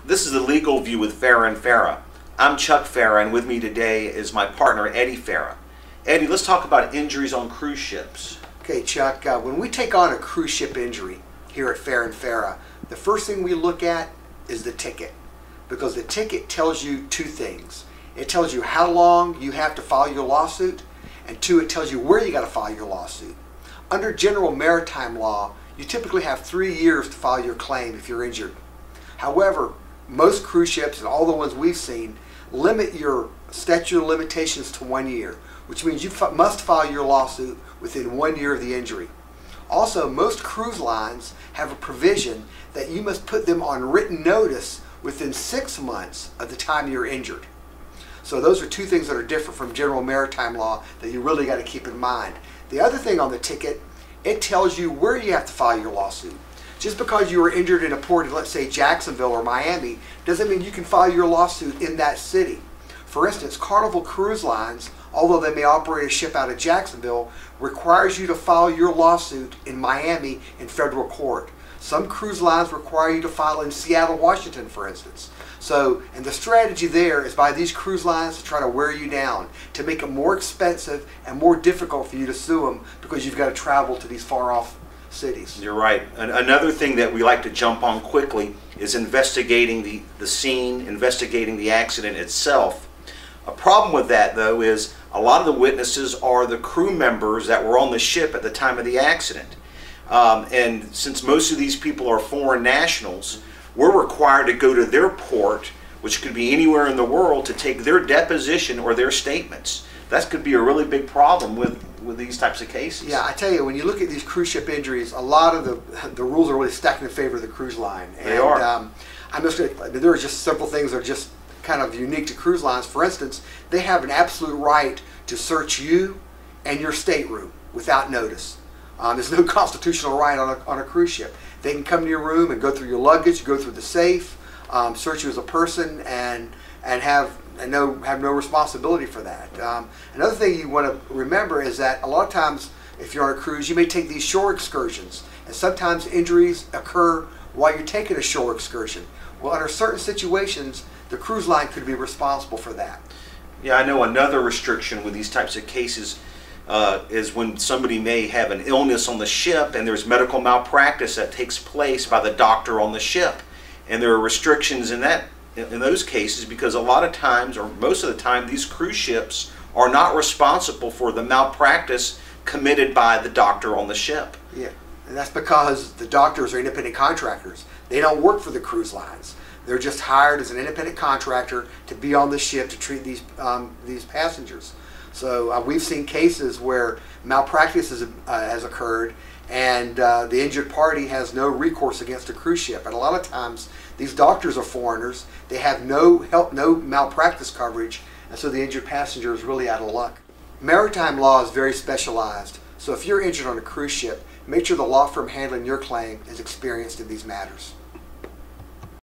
This is the Legal View with Farah Farah. I'm Chuck Farah, and with me today is my partner, Eddie Farah. Eddie, let's talk about injuries on cruise ships. Okay, Chuck, when we take on a cruise ship injury here at Farah Farah, the first thing we look at is the ticket, because the ticket tells you two things. It tells you how long you have to file your lawsuit, and two, it tells you where you got to file your lawsuit. Under general maritime law, you typically have 3 years to file your claim if you're injured. However, most cruise ships, and all the ones we've seen, limit your statute of limitations to 1 year, which means you must file your lawsuit within 1 year of the injury. Also, most cruise lines have a provision that you must put them on written notice within 6 months of the time you're injured. So those are two things that are different from general maritime law that you really got to keep in mind. The other thing on the ticket, it tells you where you have to file your lawsuit. Just because you were injured in a port in, let's say, Jacksonville or Miami, doesn't mean you can file your lawsuit in that city. For instance, Carnival Cruise Lines, although they may operate a ship out of Jacksonville, requires you to file your lawsuit in Miami in federal court. Some cruise lines require you to file in Seattle, Washington, for instance. So, and the strategy there is by these cruise lines to try to wear you down, to make it more expensive and more difficult for you to sue them because you've got to travel to these far off cities. You're right. Another thing that we like to jump on quickly is investigating the scene, investigating the accident itself. A problem with that, though, is a lot of the witnesses are the crew members that were on the ship at the time of the accident. And since most of these people are foreign nationals, we're required to go to their port, which could be anywhere in the world, to take their deposition or their statements. That could be a really big problem with these types of cases. Yeah, I tell you, when you look at these cruise ship injuries, a lot of the rules are really stacked in favor of the cruise line. They are. There are just simple things that are just kind of unique to cruise lines. For instance, they have an absolute right to search you and your stateroom without notice. There's no constitutional right on a cruise ship. They can come to your room and go through your luggage, go through the safe, search you as a person, and have no responsibility for that. Another thing you want to remember is that a lot of times, if you're on a cruise, you may take these shore excursions, and sometimes injuries occur while you're taking a shore excursion. Well, under certain situations, the cruise line could be responsible for that. Yeah, I know another restriction with these types of cases is when somebody may have an illness on the ship and there's medical malpractice that takes place by the doctor on the ship. And there are restrictions in those cases because a lot of times, or most of the time, these cruise ships are not responsible for the malpractice committed by the doctor on the ship. Yeah, and that's because the doctors are independent contractors. They don't work for the cruise lines. They're just hired as an independent contractor to be on the ship to treat these passengers. So we've seen cases where malpractice has occurred, and the injured party has no recourse against a cruise ship. And a lot of times, these doctors are foreigners. They have no malpractice coverage, and so the injured passenger is really out of luck. Maritime law is very specialized. So if you're injured on a cruise ship, make sure the law firm handling your claim is experienced in these matters.